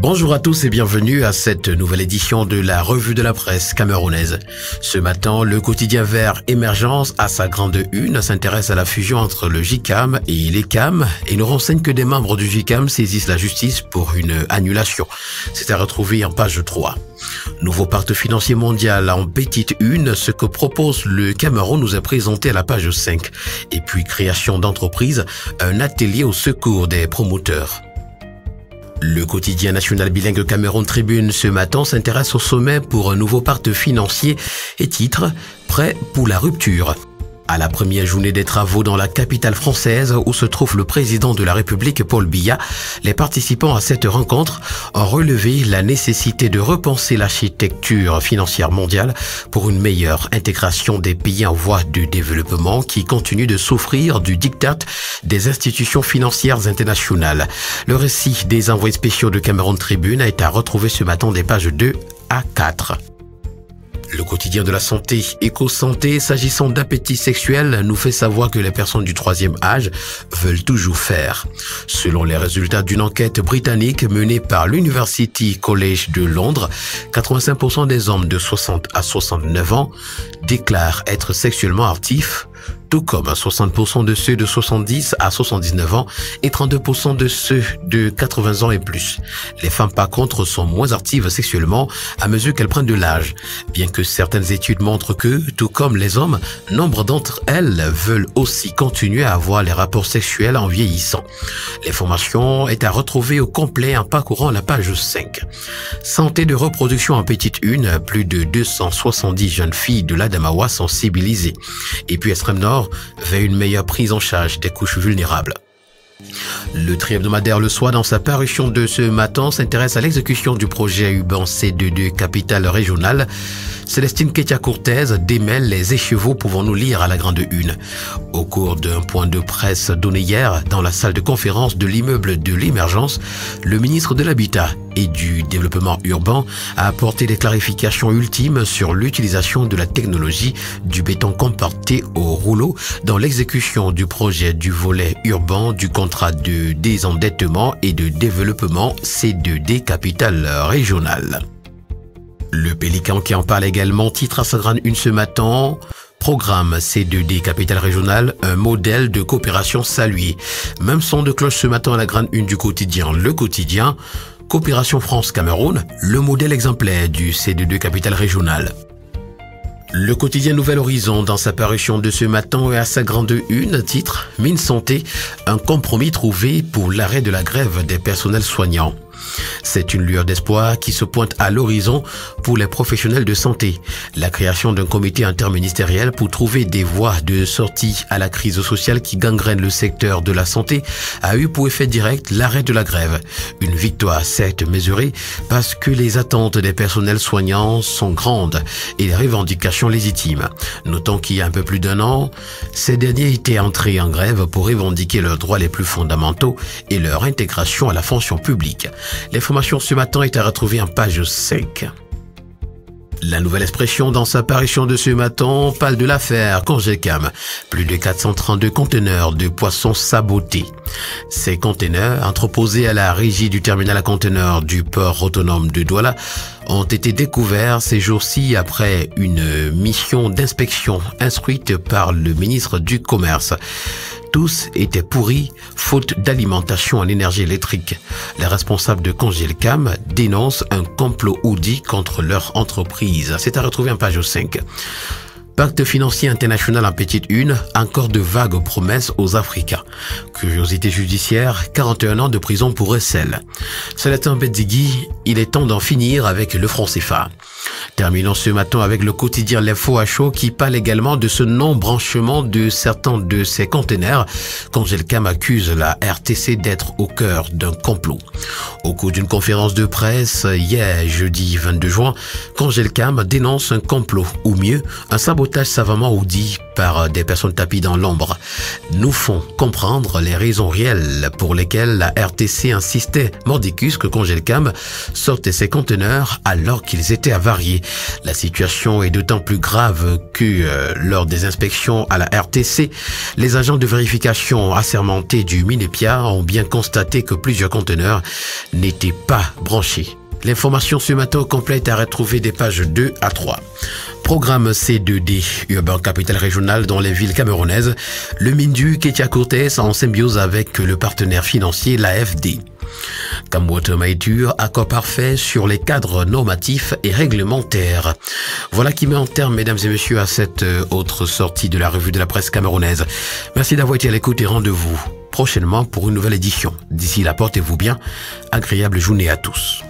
Bonjour à tous et bienvenue à cette nouvelle édition de la revue de la presse camerounaise. Ce matin, le quotidien vert Émergence, à sa grande une, s'intéresse à la fusion entre le JCAM et l'ECAM et nous renseigne que des membres du JCAM saisissent la justice pour une annulation. C'est à retrouver en page 3. Nouveau pacte financier mondial en petite une, ce que propose le Cameroun nous est présenté à la page 5. Et puis création d'entreprise, un atelier au secours des promoteurs. Le quotidien national bilingue Cameroun Tribune ce matin s'intéresse au sommet pour un nouveau pacte financier et titre « Prêt pour la rupture ». À la première journée des travaux dans la capitale française où se trouve le président de la République Paul Biya, les participants à cette rencontre ont relevé la nécessité de repenser l'architecture financière mondiale pour une meilleure intégration des pays en voie de développement qui continuent de souffrir du diktat des institutions financières internationales. Le récit des envoyés spéciaux de Cameroun Tribune a été à retrouver ce matin des pages 2 à 4. Le quotidien de la santé, Éco-Santé, s'agissant d'appétit sexuel, nous fait savoir que les personnes du troisième âge veulent toujours faire. Selon les résultats d'une enquête britannique menée par l'University College de Londres, 85% des hommes de 60 à 69 ans déclarent être sexuellement actifs, tout comme 60% de ceux de 70 à 79 ans et 32% de ceux de 80 ans et plus. Les femmes par contre sont moins actives sexuellement à mesure qu'elles prennent de l'âge, bien que certaines études montrent que, tout comme les hommes, nombre d'entre elles veulent aussi continuer à avoir les rapports sexuels en vieillissant. L'information est à retrouver au complet en parcourant la page 5. Santé de reproduction en petite une, plus de 270 jeunes filles de l'Adamawa sont civilisées. Et puis Extrême Nord vers une meilleure prise en charge des couches vulnérables. Le tri-hebdomadaire Le Soir, dans sa parution de ce matin, s'intéresse à l'exécution du projet urbain C22 capitale régionale. Célestine Ketia-Cortez démêle les écheveaux, pouvons-nous lire à la grande une. Au cours d'un point de presse donné hier dans la salle de conférence de l'immeuble de l'Émergence, le ministre de l'Habitat et du Développement urbain a apporté des clarifications ultimes sur l'utilisation de la technologie du béton compacté au rouleau dans l'exécution du projet du volet urbain du contrat de désendettement et de développement C2D capitale régionale. Le Pélican qui en parle également titre à sa grande une ce matin « Programme C2D capitale régionale, un modèle de coopération salué ». Même son de cloche ce matin à la grande une du quotidien Le Quotidien, Coopération France-Cameroun, le modèle exemplaire du C2D capitale régionale. Le quotidien Nouvel Horizon, dans sa parution de ce matin et à sa grande une, titre « Mine Santé, un compromis trouvé pour l'arrêt de la grève des personnels soignants ». C'est une lueur d'espoir qui se pointe à l'horizon pour les professionnels de santé. La création d'un comité interministériel pour trouver des voies de sortie à la crise sociale qui gangrène le secteur de la santé a eu pour effet direct l'arrêt de la grève. Une victoire certes mesurée parce que les attentes des personnels soignants sont grandes et les revendications légitimes. Notons qu'il y a un peu plus d'un an, ces derniers étaient entrés en grève pour revendiquer leurs droits les plus fondamentaux et leur intégration à la fonction publique. L'information ce matin est à retrouver en page 5. La Nouvelle Expression, dans sa parution de ce matin, parle de l'affaire Congelcam. Plus de 432 conteneurs de poissons sabotés. Ces conteneurs, entreposés à la régie du terminal à conteneurs du port autonome de Douala, ont été découverts ces jours-ci après une mission d'inspection instruite par le ministre du Commerce. Tous étaient pourris, faute d'alimentation en énergie électrique. Les responsables de Congelcam dénoncent un complot oudi contre leur entreprise. C'est à retrouver en page 5. Pacte financier international en petite une, encore de vagues promesses aux Africains. Curiosité judiciaire, 41 ans de prison pour Essel. Sénateur Bedzigui, il est temps d'en finir avec le franc CFA. Terminons ce matin avec le quotidien L'Info à chaud qui parle également de ce non-branchement de certains de ces conteneurs. Congelcam accuse la RTC d'être au cœur d'un complot. Au cours d'une conférence de presse hier, jeudi 22 juin, Congelcam dénonce un complot, ou mieux, un sabotage reportages savamment audits par des personnes tapies dans l'ombre nous font comprendre les raisons réelles pour lesquelles la RTC insistait mordicus que Congelcam sortait ses conteneurs alors qu'ils étaient avariés. La situation est d'autant plus grave que lors des inspections à la RTC, les agents de vérification assermentés du Minepia ont bien constaté que plusieurs conteneurs n'étaient pas branchés. L'information ce matin complète à retrouver des pages 2 à 3. Programme C2D, Urban Capital Régional dans les villes camerounaises, le Mindu Ketia Cortés en symbiose avec le partenaire financier l'AFD. Camwater Maïtur, accord parfait sur les cadres normatifs et réglementaires. Voilà qui met en terme, mesdames et messieurs, à cette autre sortie de la revue de la presse camerounaise. Merci d'avoir été à l'écoute et rendez-vous prochainement pour une nouvelle édition. D'ici là, portez-vous bien. Agréable journée à tous.